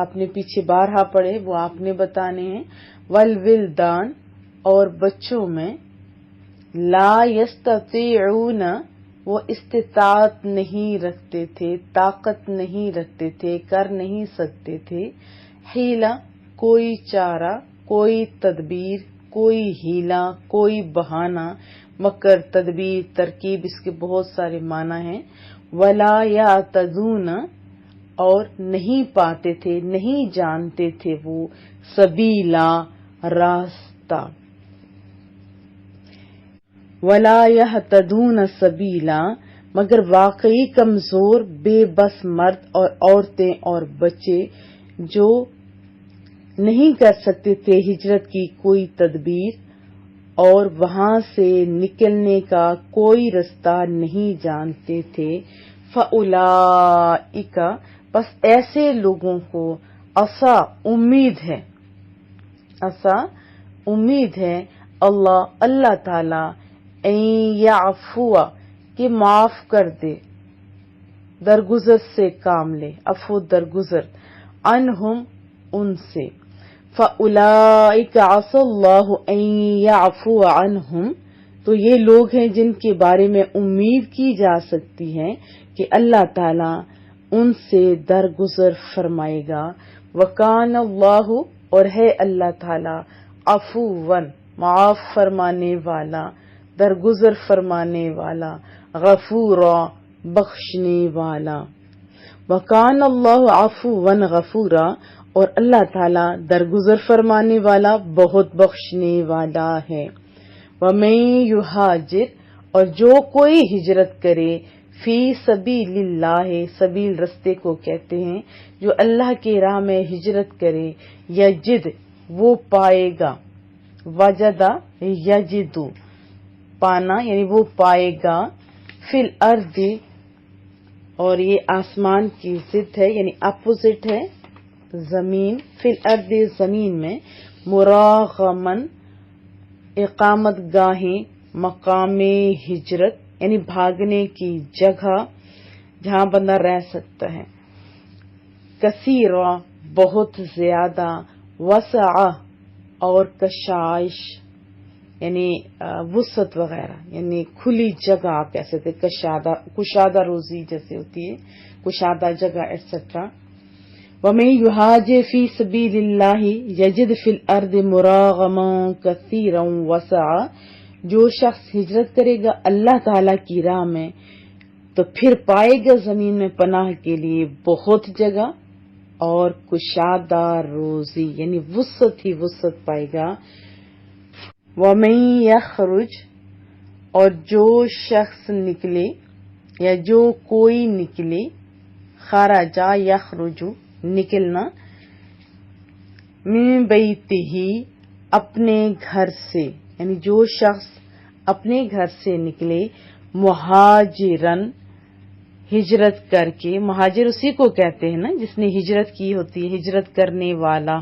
آپ نے پیچھے بارہا پڑھے وہ آپ نے بتانے ہیں. والولدان اور بچوں میں لا یستطیعون وہ استطاعت نہیں رکھتے تھے، طاقت نہیں رکھتے تھے، کر نہیں سکتے تھے. حیلہ کوئی چارہ، کوئی تدبیر، کوئی ہیلا، کوئی بہانہ، مکر، تدبیر، ترکیب، اس کے بہت سارے معنی ہیں. ولا یعتدون اور نہیں پاتے تھے، نہیں جانتے تھے وہ سبیلا راستہ. ولا یہتدون سبیلا مگر واقعی کمزور بے بس مرد اور عورتیں اور بچے جو نہیں کر سکتے تھے ہجرت کی کوئی تدبیر اور وہاں سے نکلنے کا کوئی رستہ نہیں جانتے تھے. فَأُولَئِكَ بس ایسے لوگوں کو عسا امید ہے اللہ تعالی ان یعفو کہ معاف کر دے، درگزر سے کام لے، عفو درگزر، عنہم ان سے. فَأُولَئِكَ عَسَى اللَّهُ أَن يَعْفُوَ عَنْهُمْ تو یہ لوگ ہیں جن کے بارے میں امید کی جا سکتی ہے کہ اللہ تعالی ان سے درگزر فرمائے گا. وَكَانَ اللَّهُ اور ہے اللہ تعالی عفواً معاف فرمانے والا، درگزر فرمانے والا، غفورا بخشنے والا. وَكَانَ اللَّهُ عَفُوًّا غَفُورًا اور اللہ تعالیٰ درگزر فرمانے والا، بہت بخشنے والا ہے. وَمَن يُهَاجِرْ اور جو کوئی ہجرت کرے، فی سبیل اللہ سبیل رستے کو کہتے ہیں، جو اللہ کی راہ میں ہجرت کرے، یجد وہ پائے گا، وجدہ یجدو پانا یعنی وہ پائے گا، فی الارض اور یہ آسمان کی ضد ہے یعنی اپوزٹ ہے زمین، فی الارض زمین میں، مراغمن اقامت گاہیں، مقام ہجرت یعنی بھاگنے کی جگہ جہاں بندہ رہ سکتا ہے، کثیرہ بہت زیادہ، وسعہ اور کشائش یعنی وسعت وغیرہ یعنی کھلی جگہ آپ کہہ سکتے، کشادہ روزی جیسے ہوتی ہے، کشادہ جگہ ایٹسٹرا. وَمَن يُهَاجِرْ فِي سَبِيلِ اللَّهِ يَجِدْ فِي الْأَرْضِ مُرَاغَمًا كَثِيرًا وَسَعًا جو شخص ہجرت کرے گا اللہ تعالی کی راہ میں تو پھر پائے گا زمین میں پناہ کے لیے بہت جگہ اور کشادہ روزی یعنی وسعت ہی وسعت پائے گا. وَمَن يَخْرُجْ اور جو شخص نکلے یا جو کوئی نکلے، خرجا یخرج نکلنا، من بیتہ اپنے گھر سے یعنی جو شخص اپنے گھر سے نکلے، مہاجرن ہجرت کر کے، مہاجر اسی کو کہتے ہیں نا جس نے ہجرت کی ہوتی ہے، ہجرت کرنے والا،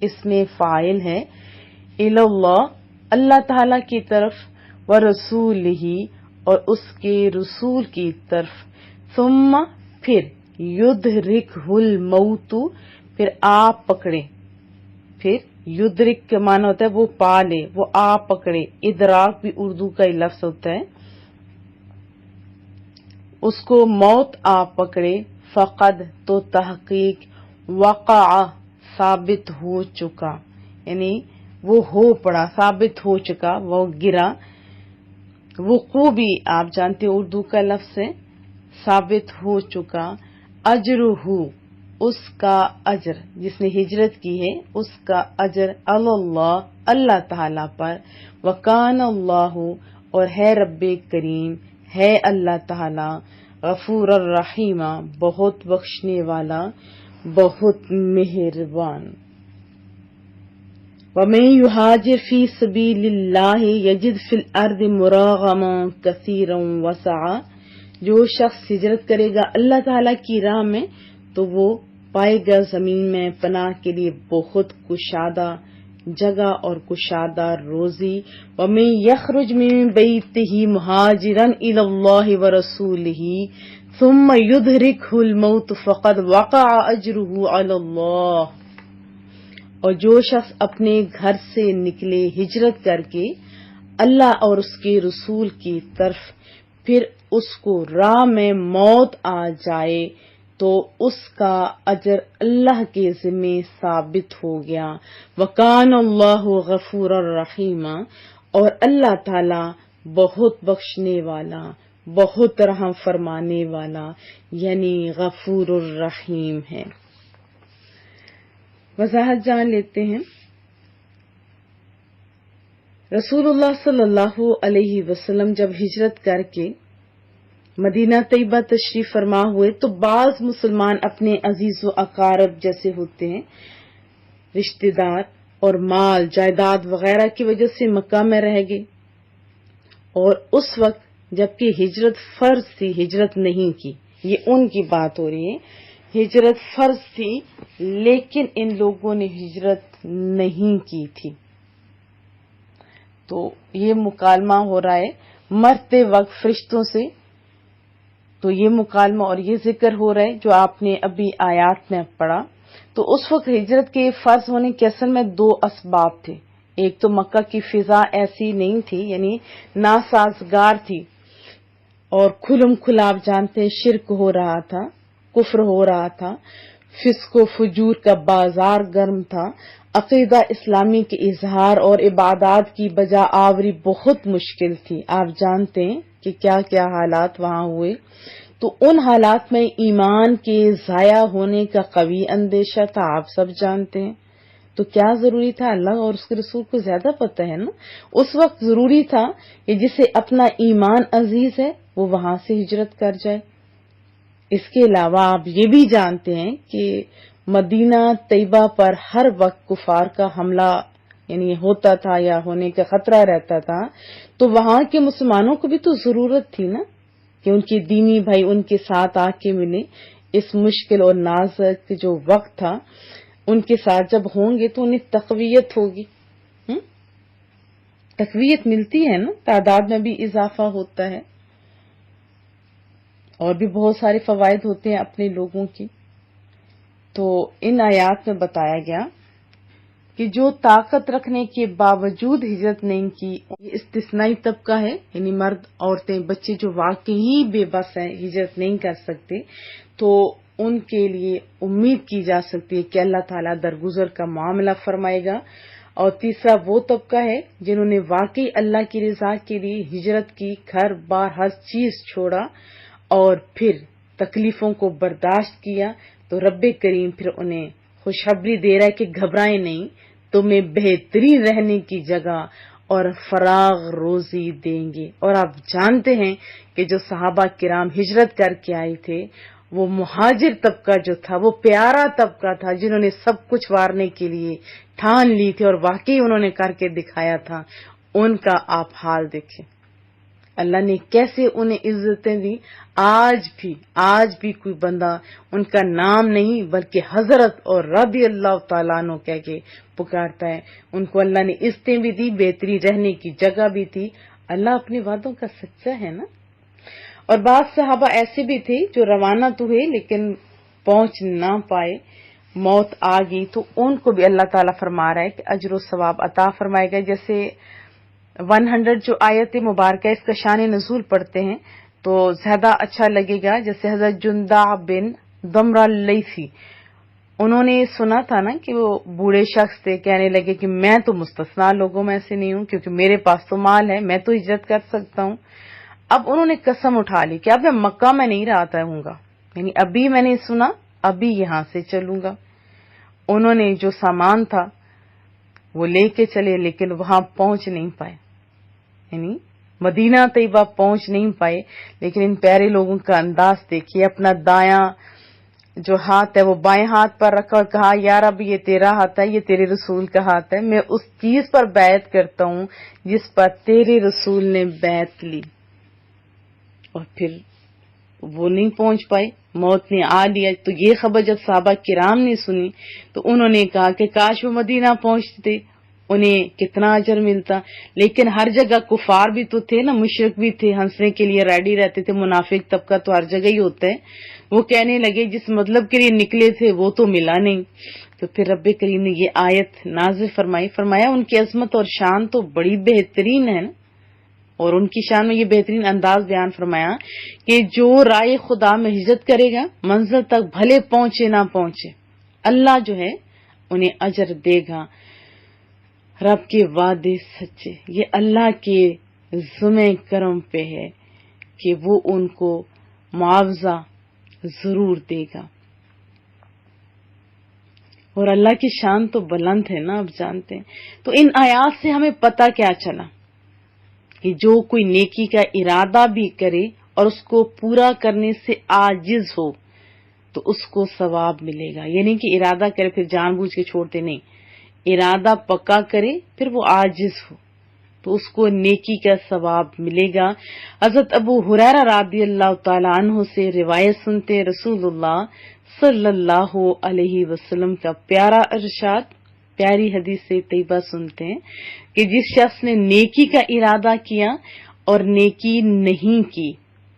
اس میں فاعل ہے، اللہ اللہ تعالی کی طرف، ورسولہ اور اس کے رسول کی طرف، ثم پھر یدرکہ الموت پھر آپ پکڑے، پھر یدرک کا معنی ہوتا ہے وہ پا لے، وہ آپ پکڑے، ادراک بھی اردو کا ہی لفظ ہوتا ہے، اس کو موت آپ پکڑے، فقد تو تحقیق، وقع ثابت ہو چکا یعنی وہ ہو پڑا، ثابت ہو چکا، وہ گرا. وقوع بھی آپ جانتے اردو کا لفظ ہے، ثابت ہو چکا. اجرہ اس کا اجر، جس نے ہجرت کی ہے اس کا اجر، اللہ اللہ تعالی پر. وکان اللہ اور ہے رب کریم، ہے اللہ تعالی، غفور الرحیم بہت بخشنے والا، بہت مہربان. وَمَن يُهَاجِرْ فِي سَبِيلِ اللَّهِ يَجِدْ فِي الْأَرْضِ مُرَاغَمًا كَثِيرًا وَسَعًا جو شخص ہجرت کرے گا اللہ تعالی کی راہ میں تو وہ پائے گا زمین میں پناہ کے لیے بہت کشادہ جگہ اور کشادہ روزی. وَمَن يَخْرُجْ مِن بَيْتِهِ مُهَاجِرًا إِلَى اللَّهِ وَرَسُولِهِ ثم يدركه الموت فقد وقع اجره على اللہ، اور جو شخص اپنے گھر سے نکلے ہجرت کر کے اللہ اور اس کے رسول کی طرف، پھر اس کو راہ میں موت آ جائے تو اس کا اجر اللہ کے ذمہ ثابت ہو گیا۔ وَكَانَ اللَّهُ غَفُورًا رَحِيمًا، اور اللہ تعالی بہت بخشنے والا، بہت رحم فرمانے والا، یعنی غفور الرحیم ہے۔ وضاحت جان لیتے ہیں۔ رسول اللہ صلی اللہ علیہ وسلم جب ہجرت کر کے مدینہ طیبہ تشریف فرما ہوئے تو بعض مسلمان اپنے عزیز و اقارب جیسے ہوتے ہیں رشتہ دار اور مال جائیداد وغیرہ کی وجہ سے مکہ میں رہ گئے، اور اس وقت جبکہ ہجرت فرض تھی ہجرت نہیں کی، یہ ان کی بات ہو رہی ہے۔ ہجرت فرض تھی لیکن ان لوگوں نے ہجرت نہیں کی تھی، تو یہ مکالمہ ہو رہا ہے مرتے وقت فرشتوں سے، تو یہ مکالمہ اور یہ ذکر ہو رہا ہے جو آپ نے ابھی آیات میں پڑھا۔ تو اس وقت ہجرت کے فرض ہونے کے اصل میں دو اسباب تھے۔ ایک تو مکہ کی فضا ایسی نہیں تھی، یعنی ناسازگار تھی، اور کھلم کھلا آپ جانتے ہیں شرک ہو رہا تھا، کفر ہو رہا تھا، فسق و فجور کا بازار گرم تھا، عقیدہ اسلامی کے اظہار اور عبادات کی بجا آوری بہت مشکل تھی۔ آپ جانتے ہیں کہ کیا کیا حالات وہاں ہوئے، تو ان حالات میں ایمان کے ضائع ہونے کا قوی اندیشہ تھا، آپ سب جانتے ہیں۔ تو کیا ضروری تھا؟ اللہ اور اس کے رسول کو زیادہ پتہ ہے نا۔ اس وقت ضروری تھا کہ جسے اپنا ایمان عزیز ہے وہ وہاں سے ہجرت کر جائے۔ اس کے علاوہ آپ یہ بھی جانتے ہیں کہ مدینہ طیبہ پر ہر وقت کفار کا حملہ یعنی ہوتا تھا یا ہونے کا خطرہ رہتا تھا، تو وہاں کے مسلمانوں کو بھی تو ضرورت تھی نا کہ ان کے دینی بھائی ان کے ساتھ آ کے ملے۔ اس مشکل اور نازک جو وقت تھا ان کے ساتھ جب ہوں گے تو انہیں تقویت ہوگی، تقویت ملتی ہے نا، تعداد میں بھی اضافہ ہوتا ہے، اور بھی بہت سارے فوائد ہوتے ہیں اپنے لوگوں کی۔ تو ان آیات میں بتایا گیا کہ جو طاقت رکھنے کے باوجود ہجرت نہیں کی، یہ استثنائی طبقہ ہے، یعنی مرد، عورتیں، بچے جو واقعی بے بس ہیں، ہجرت نہیں کر سکتے، تو ان کے لیے امید کی جا سکتی ہے کہ اللہ تعالیٰ درگزر کا معاملہ فرمائے گا۔ اور تیسرا وہ طبقہ ہے جنہوں نے واقعی اللہ کی رضا کے لیے ہجرت کی، گھر بار ہر چیز چھوڑا اور پھر تکلیفوں کو برداشت کیا، تو رب کریم پھر انہیں خوشخبری دے رہا ہے کہ گھبرائیں نہیں، تمہیں بہترین رہنے کی جگہ اور فراغ روزی دیں گے۔ اور آپ جانتے ہیں کہ جو صحابہ کرام ہجرت کر کے آئے تھے، وہ مہاجر طبقہ جو تھا وہ پیارا طبقہ تھا، جنہوں نے سب کچھ وارنے کے لیے ٹھان لی تھی اور واقعی انہوں نے کر کے دکھایا تھا۔ ان کا آپ حال دیکھیں، اللہ نے کیسے انہیں عزتیں دی۔ آج بھی کوئی بندہ ان کا نام نہیں بلکہ حضرت اور رضی اللہ تعالیٰ عنہ کہہ کے پکارتا ہے۔ ان کو اللہ نے عزتیں بھی دی، بہتری رہنے کی جگہ بھی تھی۔ اللہ اپنے وعدوں کا سچا ہے نا۔ اور بعض صحابہ ایسے بھی تھے جو روانہ تو ہوئے لیکن پہنچ نہ پائے، موت آ گئی، تو ان کو بھی اللہ تعالیٰ فرما رہا ہے کہ اجر و ثواب عطا فرمائے گا۔ جیسے 100 جو آیت مبارکہ اس کا شان نزول پڑھتے ہیں تو زیادہ اچھا لگے گا۔ جیسے حضرت جندع بن ضمرہ اللیثی، انہوں نے سنا تھا نا کہ وہ بوڑھے شخص تھے، کہنے لگے کہ میں تو مستثنا لوگوں میں سے نہیں ہوں کیونکہ میرے پاس تو مال ہے، میں تو ہجرت کر سکتا ہوں۔ اب انہوں نے قسم اٹھا لی کہ اب میں مکہ میں نہیں رہتا ہوں گا، یعنی ابھی میں نے سنا ابھی یہاں سے چلوں گا۔ انہوں نے جو سامان تھا وہ لے کے چلے لیکن وہاں پہنچ نہیں پائے، یعنی مدینہ طیبہ پہنچ نہیں پائے۔ لیکن ان پیارے لوگوں کا انداز دیکھیے، اپنا دایاں جو ہاتھ ہے وہ بائیں ہاتھ پر رکھا اور کہا یا رب یہ تیرا ہاتھ ہے، یہ تیرے رسول کا ہاتھ ہے، میں اس چیز پر بیعت کرتا ہوں جس پر تیرے رسول نے بیعت لی۔ اور پھر وہ نہیں پہنچ پائے، موت نے آ لیا۔ تو یہ خبر جب صحابہ کرام نے سنی تو انہوں نے کہا کہ کاش وہ مدینہ پہنچتے، انہیں کتنا اجر ملتا. لیکن ہر جگہ کفار بھی تو تھے نا، مشرک بھی تھے، ہنسنے کے لیے ریڈی رہتے تھے. منافق طبقہ تو ہر جگہ ہی ہوتا ہے. وہ کہنے لگے جس مطلب کے لیے نکلے تھے وہ تو ملا نہیں. تو پھر رب کریم نے یہ آیت نازل فرمائی. فرمایا ان کی عظمت اور شان تو بڑی بہترین ہے نا، اور ان کی شان میں یہ بہترین انداز بیان فرمایا کہ جو رائے خدا میں ہجرت کرے گا منزل تک بھلے پہنچے نہ پہنچے، اللہ جو ہے انہیں اجر دے گا. رب کے وعدے سچے، یہ اللہ کے ذمہ کرم پہ ہے کہ وہ ان کو معاوضہ ضرور دے گا. اور اللہ کی شان تو بلند ہے نا، آپ جانتے ہیں. تو ان آیات سے ہمیں پتہ کیا چلا کہ جو کوئی نیکی کا ارادہ بھی کرے اور اس کو پورا کرنے سے عاجز ہو تو اس کو ثواب ملے گا. یعنی کہ ارادہ کرے پھر جان بوجھ کے چھوڑتے نہیں، ارادہ پکا کرے پھر وہ عاجز ہو تو اس کو نیکی کا ثواب ملے گا. حضرت ابو ہریرہ رضی اللہ تعالی عنہ سے روایت سنتے ہیں، رسول اللہ صلی اللہ علیہ وسلم کا پیارا ارشاد، پیاری حدیث طیبہ سنتے ہیں کہ جس شخص نے نیکی کا ارادہ کیا اور نیکی نہیں کی،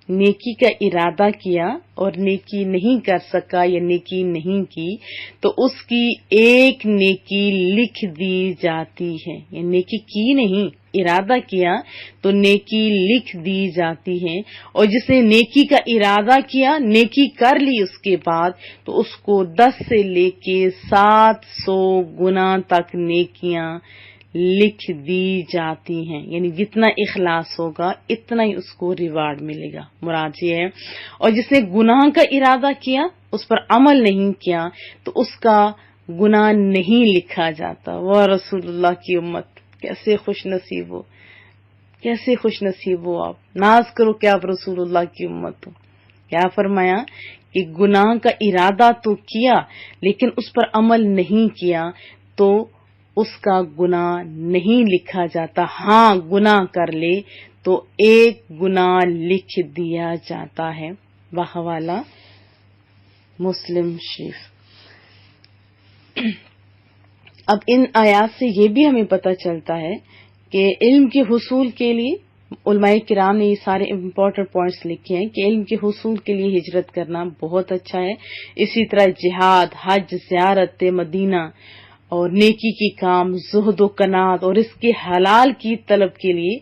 نیکی کا ارادہ کیا اور نیکی نہیں کر سکا یا نیکی نہیں کی تو اس کی ایک نیکی لکھ دی جاتی ہے. یا نیکی کی نہیں، ارادہ کیا تو نیکی لکھ دی جاتی ہے. اور جس نے نیکی کا ارادہ کیا، نیکی کر لی اس کے بعد، تو اس کو 10 سے لے کے 700 گنا تک نیکیاں لکھ دی جاتی ہیں. یعنی جتنا اخلاص ہوگا اتنا ہی اس کو ریوارڈ ملے گا. مراد یہ ہے. اور جس نے گناہ کا ارادہ کیا، اس پر عمل نہیں کیا تو اس کا گناہ نہیں لکھا جاتا. وہ رسول اللہ کی امت کیسے خوش نصیب ہو، کیسے خوش نصیب ہو. آپ ناز کرو کہ آپ رسول اللہ کی امت ہو. کیا فرمایا کہ گناہ کا ارادہ تو کیا لیکن اس پر عمل نہیں کیا تو اس کا گناہ نہیں لکھا جاتا. ہاں گناہ کر لے تو ایک گناہ لکھ دیا جاتا ہے. بحوالہ مسلم شریف. اب ان آیات سے یہ بھی ہمیں پتہ چلتا ہے کہ علم کے حصول کے لیے علماء کرام نے یہ سارے امپورٹنٹ پوائنٹس لکھے ہیں کہ علم کے حصول کے لیے ہجرت کرنا بہت اچھا ہے. اسی طرح جہاد، حج، زیارت مدینہ اور نیکی کی کام، زہد و قناعت اور اس کے حلال کی طلب کے لیے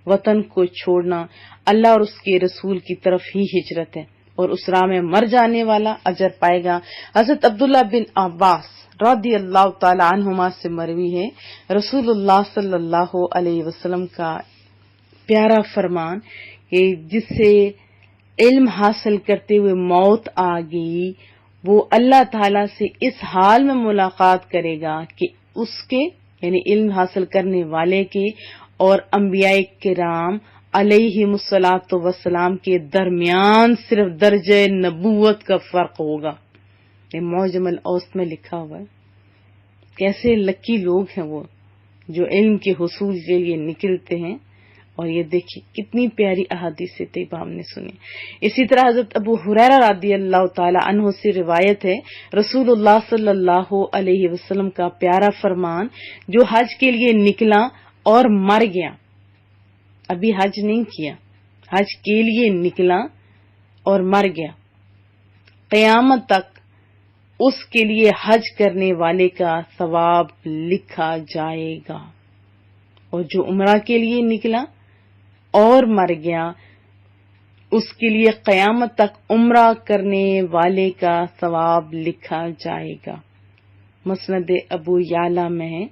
وطن کو چھوڑنا اللہ اور اس کے رسول کی طرف ہی ہجرت ہے، اور اس راہ میں مر جانے والا اجر پائے گا. حضرت عبداللہ بن عباس رضی اللہ تعالی عنہما سے مروی ہے، رسول اللہ صلی اللہ علیہ وسلم کا پیارا فرمان کہ جس سے علم حاصل کرتے ہوئے موت آ گئی وہ اللہ تعالی سے اس حال میں ملاقات کرے گا کہ اس کے یعنی علم حاصل کرنے والے کے اور انبیاء کرام علیہم الصلاۃ والسلام کے درمیان صرف درجہ نبوت کا فرق ہوگا. یہ معجم الاوسط میں لکھا ہوا ہے. کیسے لکی لوگ ہیں وہ جو علم کے حصول کے لیے نکلتے ہیں. اور یہ دیکھیے کتنی پیاری احادیث طیبہ ہم نے سنی. اسی طرح حضرت ابو ہریرہ رضی اللہ تعالی عنہ سے روایت ہے، رسول اللہ صلی اللہ علیہ وسلم کا پیارا فرمان، جو حج کے لیے نکلا اور مر گیا، ابھی حج نہیں کیا، حج کے لیے نکلا اور مر گیا، قیامت تک اس کے لیے حج کرنے والے کا ثواب لکھا جائے گا. اور جو عمرہ کے لیے نکلا اور مر گیا، اس کے لیے قیامت تک عمرہ کرنے والے کا ثواب لکھا جائے گا. مسند ابو یعلا میں ہے.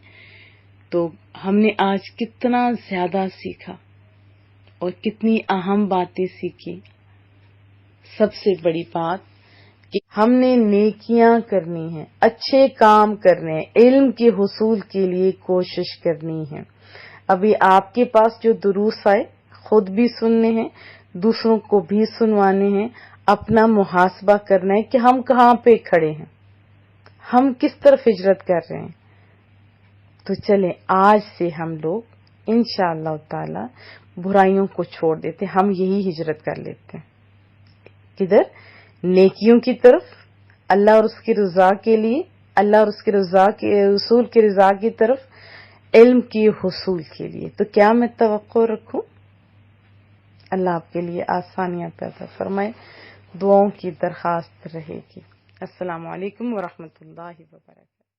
تو ہم نے آج کتنا زیادہ سیکھا اور کتنی اہم باتیں سیکھی. سب سے بڑی بات کہ ہم نے نیکیاں کرنی ہیں، اچھے کام کرنے ہیں، علم کے حصول کے لیے کوشش کرنی ہے. ابھی آپ کے پاس جو دروس آئے خود بھی سننے ہیں، دوسروں کو بھی سنوانے ہیں. اپنا محاسبہ کرنا ہے کہ ہم کہاں پہ کھڑے ہیں، ہم کس طرف ہجرت کر رہے ہیں. تو چلیں آج سے ہم لوگ انشاءاللہ تعالی برائیوں کو چھوڑ دیتے، ہم یہی ہجرت کر لیتے ہیں. کدھر؟ نیکیوں کی طرف، اللہ اور اس کی رضا کے لیے، اللہ اور اس کے رضا کے رسول کی رضا کی طرف. علم کی حصول کے لیے. تو کیا میں توقع رکھوں؟ اللہ آپ کے لیے آسانیاں پیدا فرمائے. دعاؤں کی درخواست رہے گی. السلام علیکم ورحمۃ اللہ وبرکاتہ.